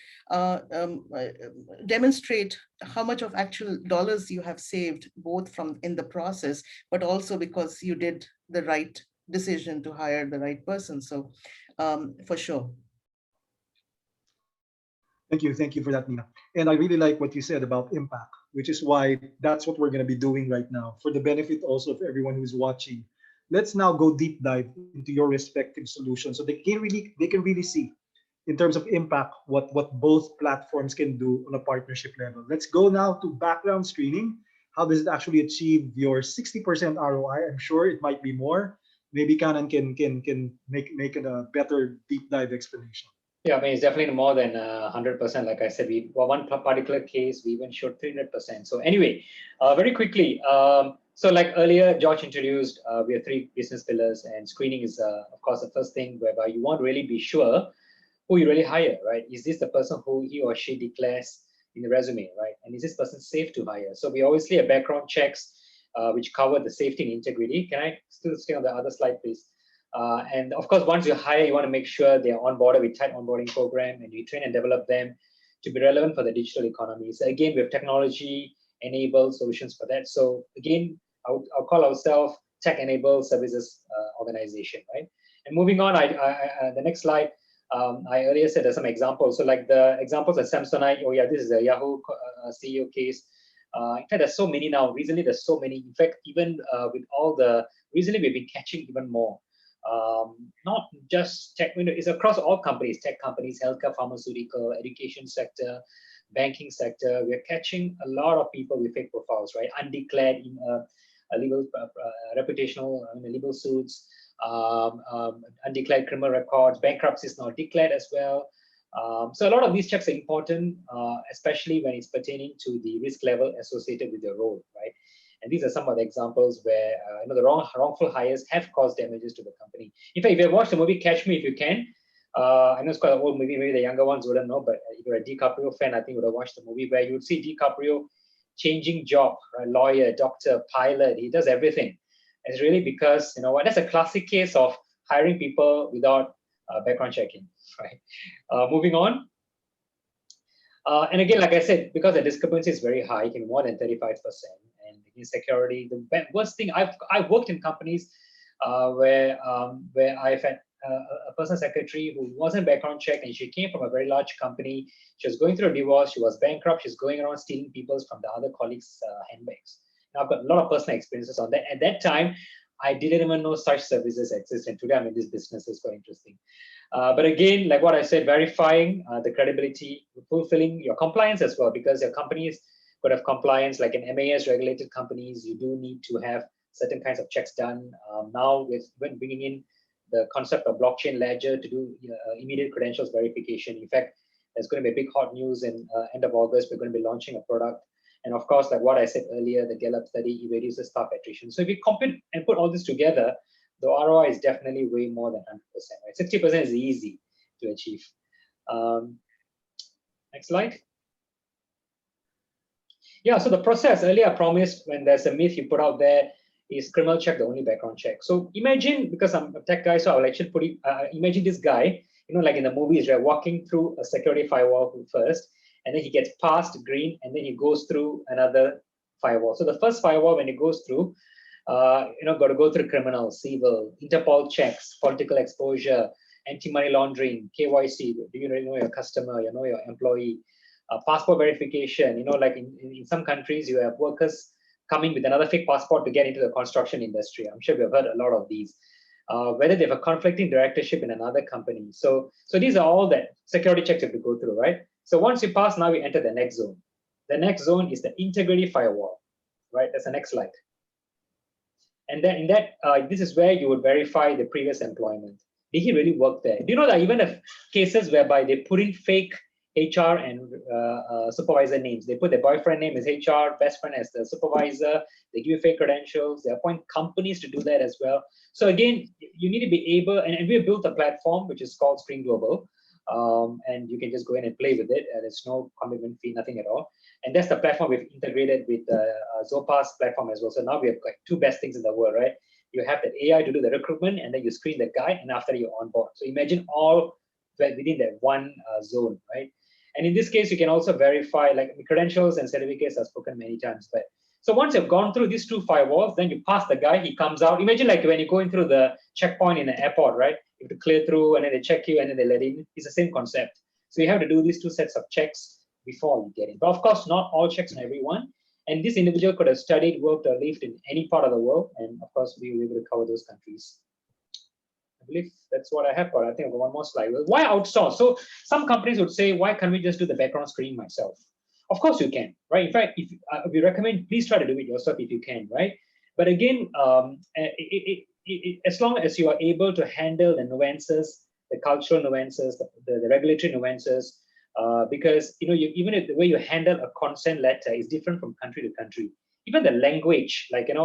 demonstrate how much of actual dollars you have saved, both from in the process, but also because you did the right decision to hire the right person. So for sure. Thank you for that, Nina. And I really like what you said about impact, which is why that's what we're going to be doing right now, for the benefit also of everyone who's watching. Let's now go deep dive into your respective solutions, so they can really see in terms of impact what both platforms can do on a partnership level. Let's go now to background screening. How does it actually achieve your 60% ROI? I'm sure it might be more. Maybe Kannan can make it a better deep dive explanation. Yeah, I mean, it's definitely more than 100%. Like I said, one particular case, we even showed 300%. So anyway, very quickly, so like earlier, George introduced, we have 3 business pillars, and screening is, of course, the first thing whereby you want to really be sure who you really hire, right? Is this the person who he or she declares in the resume, right? And is this person safe to hire? So we obviously have background checks, which cover the safety and integrity. Can I still stay on the other slide, please? And of course, once you hire, you want to make sure they're onboarded with tight onboarding program, and you train and develop them to be relevant for the digital economy. So again, we have technology-enabled solutions for that. So again, I'll call ourselves tech-enabled services organization, right? And moving on, the next slide, I earlier said there's some examples. So like the examples at Samsonite, oh yeah, this is a Yahoo CEO case. In fact, there's so many now. Recently, there's so many. In fact, even with all the, recently we've been catching even more. Not just tech, it's across all companies, tech companies, healthcare, pharmaceutical, education sector, banking sector. We're catching a lot of people with fake profiles, right? Undeclared legal, reputational, legal suits, undeclared criminal records, bankruptcy is not declared as well. So a lot of these checks are important, especially when it's pertaining to the risk level associated with your role, right? And these are some of the examples where the wrongful hires have caused damages to the company. In fact, if you have watched the movie Catch Me If You Can, I know it's quite an old movie, maybe the younger ones wouldn't know, but if you're a DiCaprio fan, I think you would have watched the movie, where you would see DiCaprio changing job, right? Lawyer, doctor, pilot, he does everything. And it's really because, that's a classic case of hiring people without background checking, right? Moving on. And again, like I said, because the discrepancy is very high, it can be more than 35%. And in security, the worst thing, I've worked in companies where I've had a personal secretary who wasn't background checked, and she came from a very large company. She was going through a divorce. She was bankrupt. She's going around stealing people's from the other colleagues' handbags. Now, I've got a lot of personal experiences on that. At that time, I didn't even know such services exist. And today I'm in this business. It's quite interesting. But again, like what I said, verifying the credibility, fulfilling your compliance as well, because your companies could have compliance, like in MAS regulated companies, you do need to have certain kinds of checks done. Now, when bringing in the concept of blockchain ledger to do immediate credentials verification. In fact, there's going to be a big hot news in end of August. We're going to be launching a product. And of course, like what I said earlier, the Gallup study reduces staff attrition. So if you compare and put all this together, the ROI is definitely way more than 100%. Right? 60% is easy to achieve. Next slide. Yeah, so the process, earlier I promised, when there's a myth you put out there, is criminal check the only background check. So imagine, because I'm a tech guy, so I'll actually put it, imagine this guy, like in the movies, right, walking through a security firewall first, and then he gets past green, and then he goes through another firewall. So the first firewall, when it goes through, got to go through criminal, civil, Interpol checks, political exposure, anti-money laundering, KYC. Do you really know your customer? You know your employee. Passport verification. Like in some countries, you have workers coming with another fake passport to get into the construction industry. I'm sure we've heard a lot of these. Whether they have a conflicting directorship in another company. So these are all the security checks you have to go through, right? So once you pass, now we enter the next zone. The next zone is the integrity firewall, right? That's the next slide. And then in that, this is where you would verify the previous employment. Did he really work there? Do you know that even if cases whereby they put in fake HR and supervisor names, they put their boyfriend name as HR, best friend as the supervisor, they give you fake credentials, they appoint companies to do that as well. So again, you need to be able, and we have built a platform which is called Screen Global, and you can just go in and play with it. There's no commitment fee, nothing at all. And that's the platform we've integrated with Zopa's platform as well. So now we have like two best things in the world, right? You have the AI to do the recruitment, and then you screen the guy, and after you onboard. So imagine all within that one zone, right? And in this case, you can also verify, like credentials and certificates are spoken many times. But so once you've gone through these two firewalls, then you pass the guy, he comes out. Imagine like when you're going through the checkpoint in an airport, right? You have to clear through, and then they check you, and then they let in. It's the same concept. So you have to do these two sets of checks before you get in. But of course, not all checks on everyone. And this individual could have studied, worked, or lived in any part of the world. And of course, we will cover those countries. I believe that's what I have got. I think I've got one more slide. Why outsource? So some companies would say, why can't we just do the background screening myself? Of course you can, right? In fact, if we recommend, please try to do it yourself if you can, right? But again, as long as you are able to handle the nuances, the cultural nuances, the regulatory nuances, because even if the way you handle a consent letter is different from country to country. Even the language, like in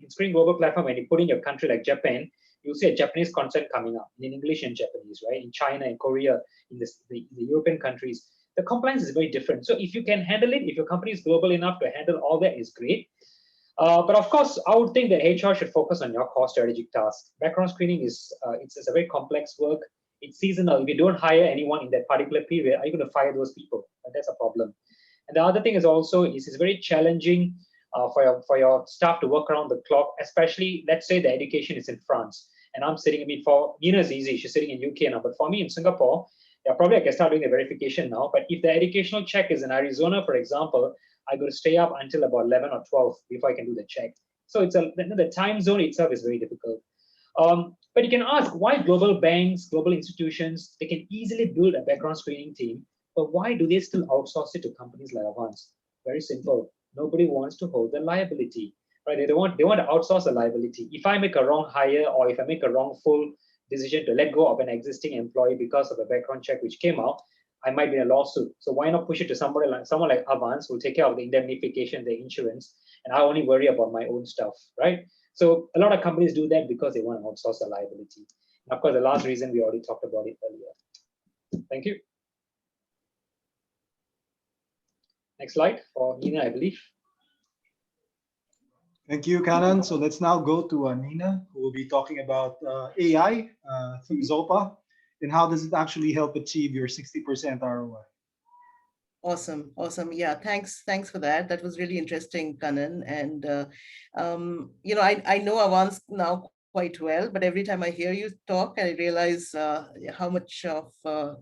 Screen Global platform, when you put in your country like Japan, you'll see a Japanese consent coming up in English and Japanese, right? In China and Korea, in the European countries, the compliance is very different. So if you can handle it, if your company is global enough to handle all that, is great. But of course, I would think that HR should focus on your core strategic tasks. Background screening is it's a very complex work. It's seasonal. If you don't hire anyone in that particular period, are you going to fire those people? And that's a problem. And the other thing is also it's very challenging for your staff to work around the clock, especially let's say the education is in France and I'm sitting. For Nina is easy, she's sitting in UK now, but for me in Singapore, yeah, probably I can start doing the verification now. But if the educational check is in Arizona, for example, I got to stay up until about 11 or 12 before I can do the check. So it's the time zone itself is very difficult. But you can ask why global banks, global institutions, they can easily build a background screening team, but why do they still outsource it to companies like Avvanz? Very simple. Nobody wants to hold the liability, right? They want to outsource the liability. If I make a wrong hire or if I make a wrongful decision to let go of an existing employee because of a background check which came out, I might be in a lawsuit. So why not push it to someone like Avvanz who will take care of the indemnification, the insurance, and I only worry about my own stuff, right? So a lot of companies do that because they want to outsource the liability. And of course, the last reason we already talked about it earlier. Thank you. Next slide for Nina, I believe. Thank you, Kannan. So let's now go to Nina, who will be talking about AI through Zopa and how does it actually help achieve your 60% ROI. Awesome. Yeah, thanks for that. That was really interesting, Kannan. And I know Avvanz now quite well, but every time I hear you talk, I realize how much of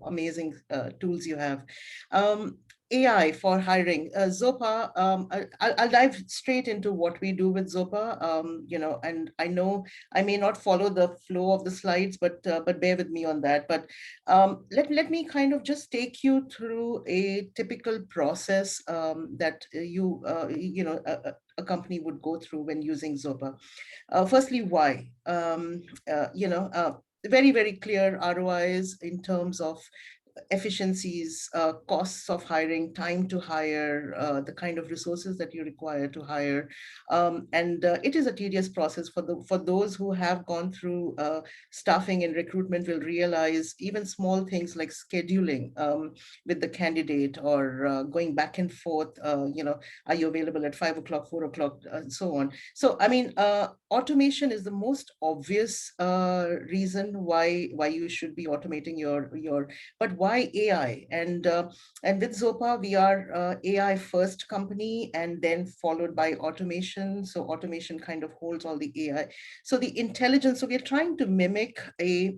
amazing tools you have. AI for hiring. Zopa, I'll dive straight into what we do with Zopa. And I know I may not follow the flow of the slides, but bear with me on that. But let me kind of just take you through a typical process that a company would go through when using Zopa. Firstly, why? Very, very clear ROIs in terms of efficiencies, costs of hiring, time to hire, the kind of resources that you require to hire. And it is a tedious process for those who have gone through staffing and recruitment will realize even small things like scheduling with the candidate or going back and forth, are you available at 5 o'clock, 4 o'clock, and so on. So, I mean, automation is the most obvious reason why you should be automating your, but why AI? And with Zopa, we are AI first company, and then followed by automation. So automation kind of holds all the AI. So the intelligence, so we're trying to mimic a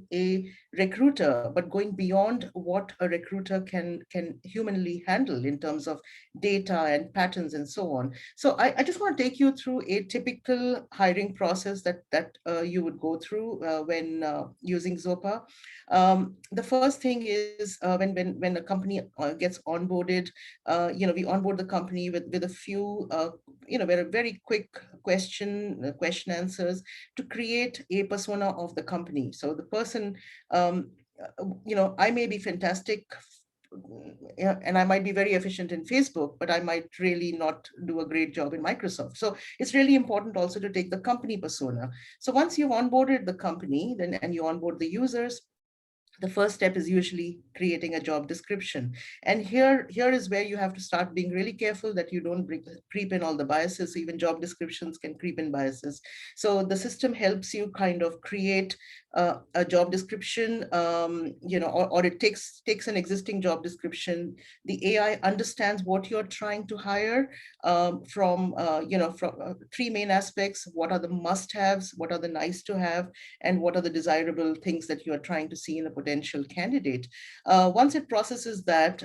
recruiter, but going beyond what a recruiter can humanly handle in terms of data and patterns and so on. So I just want to take you through a typical hiring process that you would go through when using Zopa. The first thing is when a company gets onboarded, we onboard the company with a few very quick question answers to create a persona of the company. So the person, I may be fantastic, and I might be very efficient in Facebook, but I might really not do a great job in Microsoft. So it's really important also to take the company persona. So once you've onboarded the company, then and you onboard the users, the first step is usually creating a job description. And here is where you have to start being really careful that you don't creep in all the biases. So even job descriptions can creep in biases. So the system helps you kind of create a job description, or it takes an existing job description. The AI understands what you're trying to hire from three main aspects. What are the must-haves? What are the nice-to-have? And what are the desirable things that you are trying to see in a potential candidate? Once it processes that,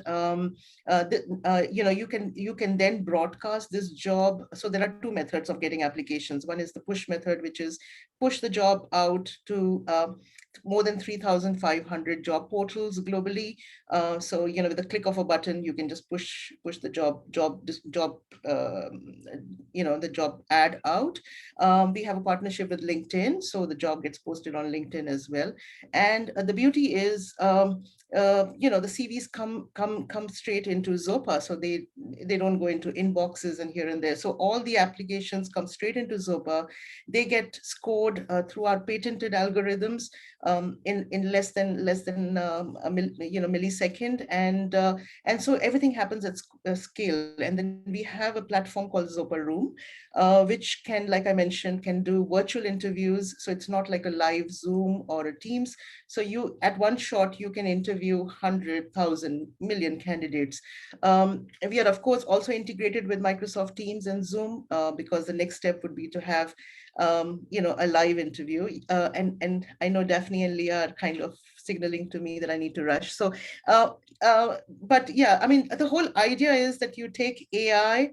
you can then broadcast this job. So there are two methods of getting applications. One is the push method, which is push the job out to more than 3,500 job portals globally. So with the click of a button, you can just push the the job ad out. We have a partnership with LinkedIn, so the job gets posted on LinkedIn as well. And the beauty is, the CVs come straight into Zopa, so they don't go into inboxes and here and there. So all the applications come straight into Zopa. They get scored through our patented algorithms in less than a millisecond, and so everything happens at scale. And then we have a platform called Zopa Room, which can, like I mentioned, can do virtual interviews. So it's not like a live Zoom or a Teams. So you, at one shot, you can interview 100,000 million candidates. We are, of course, also integrated with Microsoft Teams and Zoom, because the next step would be to have a live interview. And I know Daphne and Leah are kind of signaling to me that I need to rush. So, but yeah, I mean, the whole idea is that you take AI,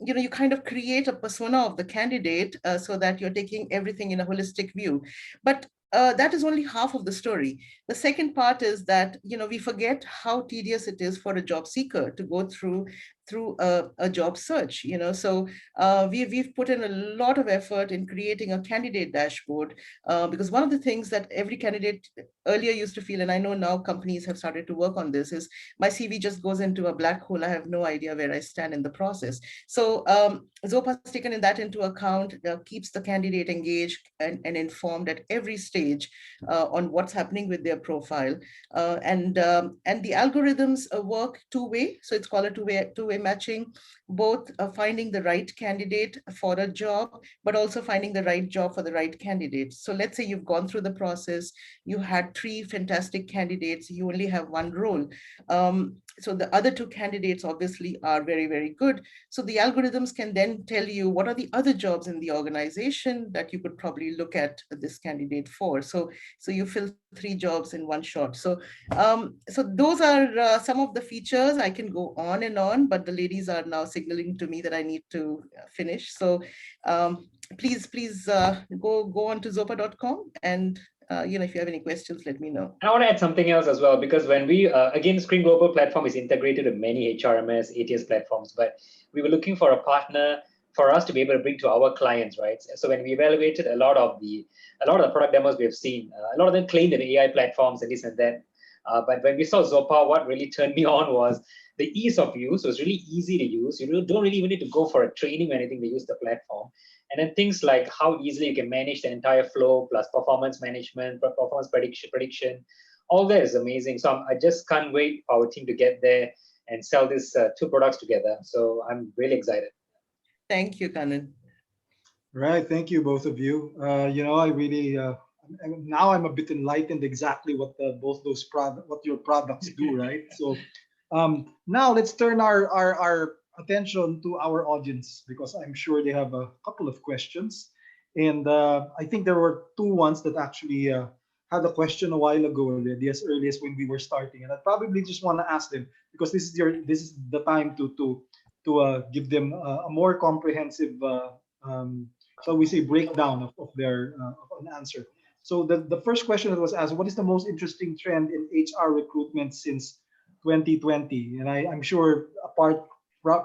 you kind of create a persona of the candidate, so that you're taking everything in a holistic view. But that is only half of the story. The second part is that, we forget how tedious it is for a job seeker to go through a job search. So we've put in a lot of effort in creating a candidate dashboard, because one of the things that every candidate earlier used to feel, and I know now companies have started to work on this, is my CV just goes into a black hole. I have no idea where I stand in the process. So Zopa has taken that into account, keeps the candidate engaged and informed at every stage on what's happening with their profile. And the algorithms work two-way. So it's called a two-way matching, both finding the right candidate for a job, but also finding the right job for the right candidate. So let's say you've gone through the process, you had 3 fantastic candidates, you only have 1 role. So the other 2 candidates obviously are very, very good. So the algorithms can then tell you what are the other jobs in the organization that you could probably look at this candidate for. So you fill 3 jobs in one shot. So those are some of the features. I can go on and on, but the ladies are now signaling to me that I need to finish. So please go on to zopa.com, and if you have any questions, let me know. I want to add something else as well, because when we, again, Screen Global platform is integrated with many HRMS, ATS platforms, but we were looking for a partner for us to be able to bring to our clients, right? So when we evaluated a lot of the product demos we have seen, a lot of them claim that AI platforms and this and that. But when we saw Zopa, what really turned me on was the ease of use. It was really easy to use. You don't really even need to go for a training or anything to use the platform. And then things like how easily you can manage the entire flow, plus performance management, performance prediction, all that is amazing. So I just can't wait for our team to get there and sell these 2 products together. So I'm really excited. Thank you, Kannan. Right. Thank you, both of you. I really now I'm a bit enlightened exactly what both those what your products do, right? So now let's turn our attention to our audience because I'm sure they have a couple of questions. And I think there were two ones that actually had a question a while ago already, as early as when we were starting. And I probably just want to ask them because this is the time to give them a more comprehensive, shall we say, breakdown of their of an answer. So the first question that was asked, what is the most interesting trend in HR recruitment since 2020? And I'm sure apart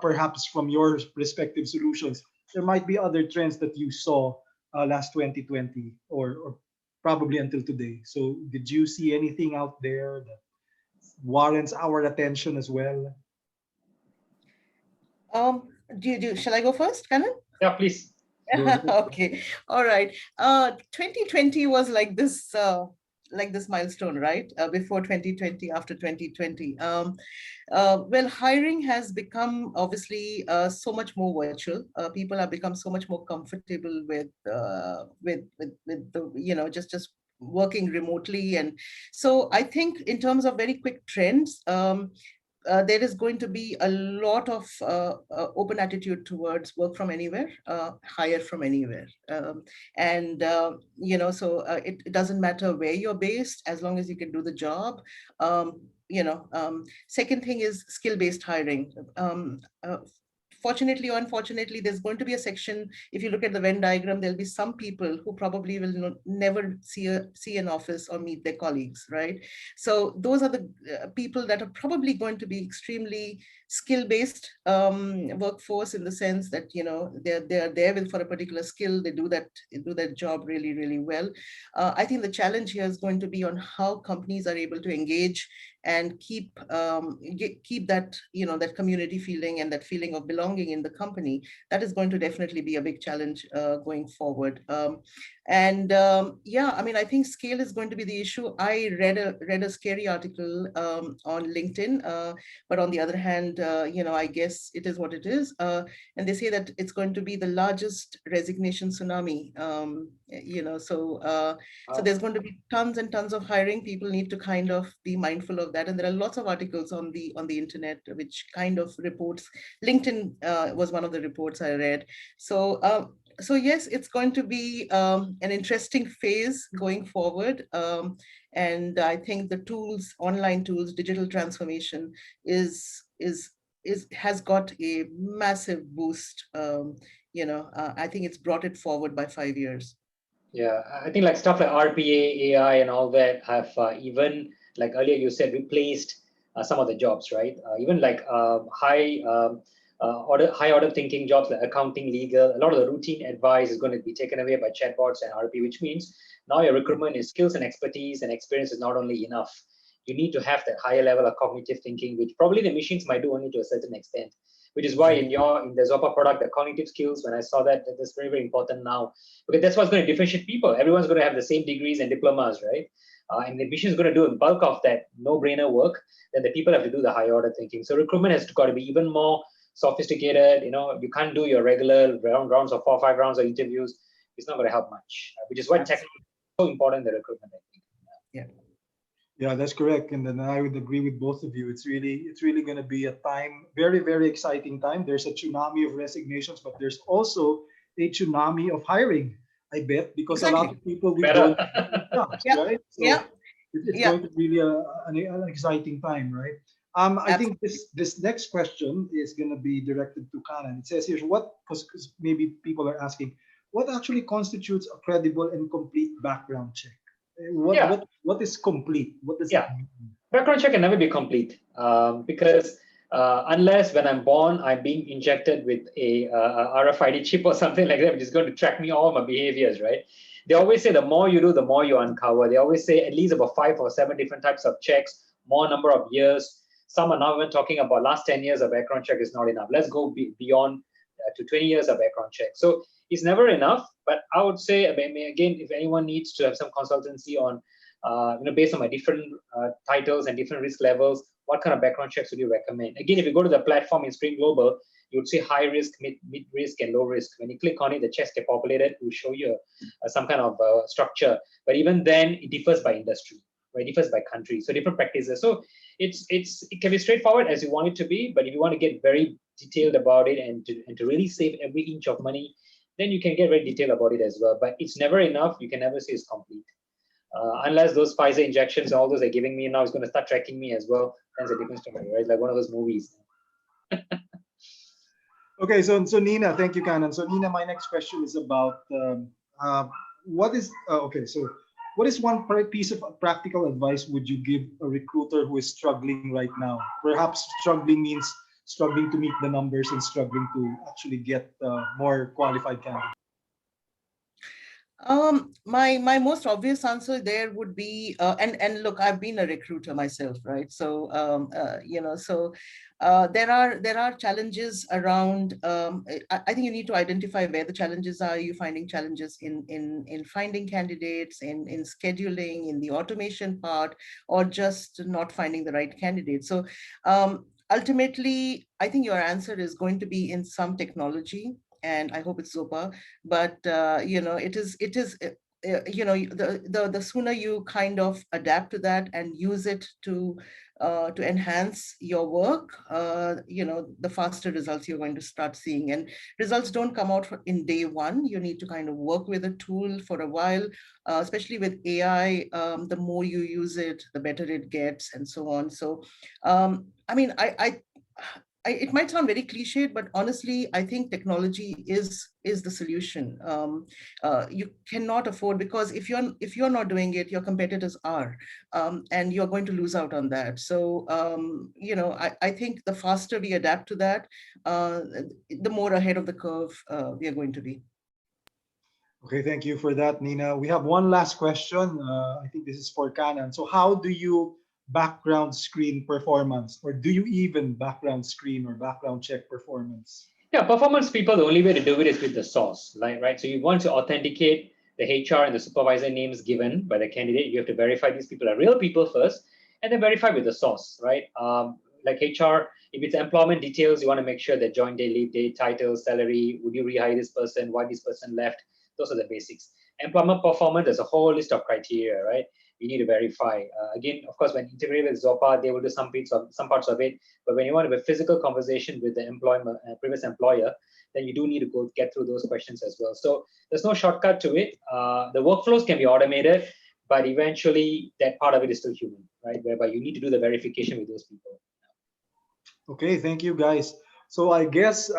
perhaps from your respective solutions, there might be other trends that you saw last 2020 or probably until today. So did you see anything out there that warrants our attention as well? Shall I go first, Kannan? Yeah, please. Okay, all right. 2020 was like this milestone, right? Before 2020, after 2020. Well, hiring has become obviously so much more virtual. People have become so much more comfortable with the, just working remotely. And so I think in terms of very quick trends, there is going to be a lot of open attitude towards work from anywhere, hire from anywhere. And, it doesn't matter where you're based, as long as you can do the job. Second thing is skill-based hiring. Fortunately or unfortunately, there's going to be a section. If you look at the Venn diagram, there'll be some people who probably will never see an office or meet their colleagues, right? So those are the people that are probably going to be extremely skill-based workforce, in the sense that they're there for a particular skill. They do that job really, really well. I think the challenge here is going to be on how companies are able to engage and keep that that community feeling and that feeling of belonging in the company. That is going to definitely be a big challenge going forward. Yeah, I mean, I think scale is going to be the issue. I read a scary article on LinkedIn, but on the other hand, I guess it is what it is. And they say that it's going to be the largest resignation tsunami. So there's going to be tons and tons of hiring. People need to kind of be mindful of that. And there are lots of articles on the internet which kind of reports. LinkedIn was one of the reports I read. So yes, it's going to be an interesting phase going forward. And I think the tools, online tools, digital transformation has got a massive boost. I think it's brought it forward by 5 years. Yeah, I think like stuff like RPA, AI, and all that have even, like earlier you said, replaced some of the jobs, right? Even like high order thinking jobs like accounting, legal. A lot of the routine advice is going to be taken away by chatbots and RPA, which means now your recruitment is skills and expertise and experience is not only enough. You need to have that higher level of cognitive thinking, which probably the machines might do only to a certain extent. Which is why in the Zopa product, the cognitive skills, when I saw that's very, very important now, because that's what's going to differentiate people. Everyone's going to have the same degrees and diplomas, right? And the machine is going to do a bulk of that no-brainer work. Then the people have to do the higher order thinking. So recruitment has got to be even more sophisticated. You can't do your regular rounds of 4 or 5 rounds of interviews. It's not going to help much, which is why technology is so important in the recruitment, I think. Yeah. Yeah, that's correct. And then I would agree with both of you. It's really going to be a time, very, very exciting time. There's a tsunami of resignations, but there's also a tsunami of hiring, I bet, because a lot of people will go jobs, right? So it's going to be really an exciting time, right? I think this next question is going to be directed to Kannan. It says here, because maybe people are asking, what actually constitutes a credible and complete background check? What is complete? What does it mean? Background check can never be complete because unless when I'm born, I'm being injected with a RFID chip or something like that, which is going to track me all my behaviors, right? They always say the more you do, the more you uncover. They always say at least about 5 or 7 different types of checks, more number of years. Some are now even talking about last 10 years of background check is not enough. Let's go beyond to 20 years of background check. So it's never enough, but I would say, again, if anyone needs to have some consultancy on, based on my different titles and different risk levels, what kind of background checks would you recommend? Again, if you go to the platform in Spring Global, you would see high risk, mid risk, and low risk. When you click on it, the checks get populated. It will show you some kind of structure. But even then, it differs by industry, right? It differs by country. So different practices. So it can be straightforward as you want it to be. But if you want to get very detailed about it and to really save every inch of money, then you can get very detailed about it as well. But it's never enough. You can never say it's complete. Unless those Pfizer injections, all those they're giving me now is going to start tracking me as well. That's a different story, right? Like one of those movies. Okay, so Nina, thank you, Kannan. So Nina, my next question is about what is okay. So what is one piece of practical advice would you give a recruiter who is struggling right now? Perhaps struggling means struggling to meet the numbers and struggling to actually get more qualified candidates. My most obvious answer there would be, and look, I've been a recruiter myself, right? So there are challenges around. I think you need to identify where the challenges are. Are you finding challenges in finding candidates, in scheduling, in the automation part, or just not finding the right candidate? So ultimately, I think your answer is going to be in some technology, and I hope it's Zopa. But it is the sooner you kind of adapt to that and use it to enhance your work, the faster results you're going to start seeing. And results don't come out in day one. You need to kind of work with a tool for a while, especially with AI. The more you use it, the better it gets, and so on. So, I mean, it might sound very cliched, but honestly, I think technology is the solution. You cannot afford, because if you're not doing it, your competitors are, and you're going to lose out on that. So I think the faster we adapt to that, the more ahead of the curve we are going to be. Okay, thank you for that, Nina. We have one last question. I think this is for Kannan. So how do you background screen performance, or do you even background screen or background check performance? Yeah, performance people, the only way to do it is with the source, right? So you want to authenticate the HR and the supervisor names given by the candidate. You have to verify these people are real people first, and then verify with the source, right? Like HR, if it's employment details, you want to make sure that joint day, leave day, title, salary, would you rehire this person, why this person left, those are the basics. Employment performance, there's a whole list of criteria, right? You need to verify. Again, of course, when integrated with Zopa, they will do some parts of it. But when you want to have a physical conversation with the previous employer, then you do need to go get through those questions as well. So there's no shortcut to it. The workflows can be automated, but eventually that part of it is still human, right? Whereby you need to do the verification with those people. Okay, thank you, guys. So I guess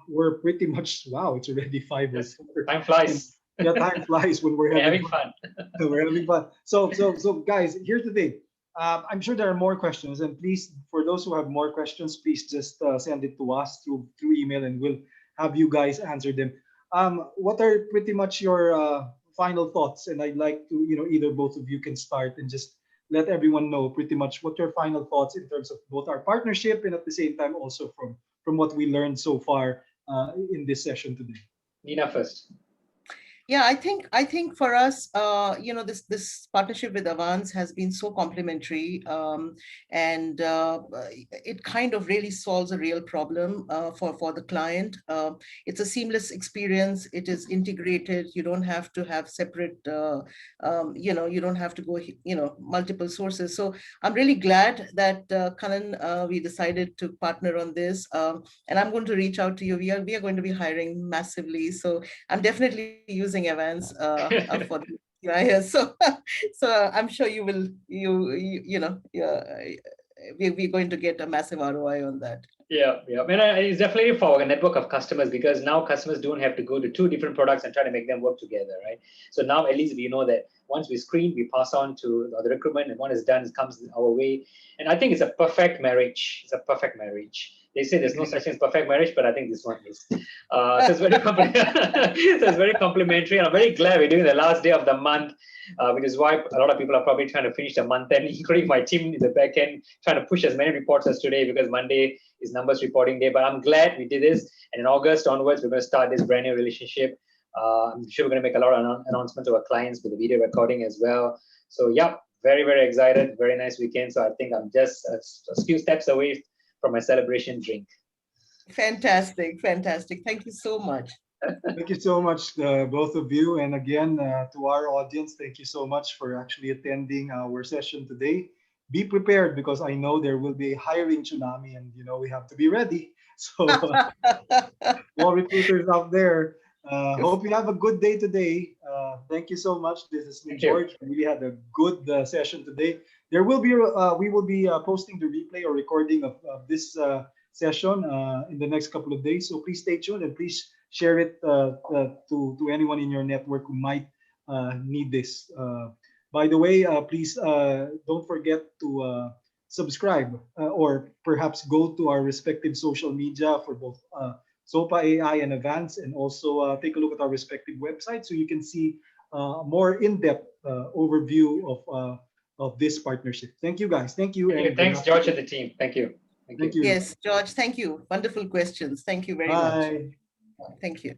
we're pretty much, wow, it's already 5 or 4. Time flies. Yeah, time flies when we're having fun. We're having fun. So guys, here's the thing. I'm sure there are more questions, and please, for those who have more questions, please just send it to us through email, and we'll have you guys answer them. What are pretty much your final thoughts? And I'd like to, either both of you can start and just let everyone know pretty much what your final thoughts in terms of both our partnership and at the same time also from what we learned so far in this session today. Nina first. Yeah, I think for us, this partnership with Avvanz has been so complementary, and it kind of really solves a real problem for the client. It's a seamless experience. It is integrated. You don't have to have separate, you don't have to go, multiple sources. So I'm really glad that Kannan, we decided to partner on this, and I'm going to reach out to you. We are going to be hiring massively, so I'm definitely using Avvanz for the yeah. So I'm sure you will we're going to get a massive ROI on that. Yeah. I mean, it's definitely for a network of customers, because now customers don't have to go to 2 different products and try to make them work together, right? So now at least we know that once we screen, we pass on to the recruitment, and when it's done, it comes our way. And I think it's a perfect marriage. It's a perfect marriage. They say there's no such thing as perfect marriage, but I think this one is. So it's very it's very complimentary. And I'm very glad we're doing the last day of the month, which is why a lot of people are probably trying to finish the month end, including my team in the back end, trying to push as many reports as today, because Monday is numbers reporting day. But I'm glad we did this. And in August onwards, we're going to start this brand new relationship. I'm sure we're going to make a lot of announcements to our clients with the video recording as well. So yeah, very, very excited. Very nice weekend. So I think I'm just a few steps away from my celebration drink. Fantastic, fantastic. Thank you so much. Thank you so much, both of you. And again, to our audience, thank you so much for actually attending our session today. Be prepared because I know there will be a hiring tsunami and, we have to be ready. So all recruiters out there, hope you have a good day today. Thank you so much. This is me, Thank you. George. We had a good session today. We will be posting the replay or recording of this session in the next couple of days. So please stay tuned and please share it to anyone in your network who might need this. By the way, please don't forget to subscribe or perhaps go to our respective social media for both SOPA AI and Avvanz, and also take a look at our respective websites so you can see more in-depth overview of this partnership. Thank you, guys. Thank you. Thank you. And Thanks, George, and the team. Thank you. Thank thank you. you. Yes, George, thank you. Wonderful questions. Thank you very much. Bye. Thank you.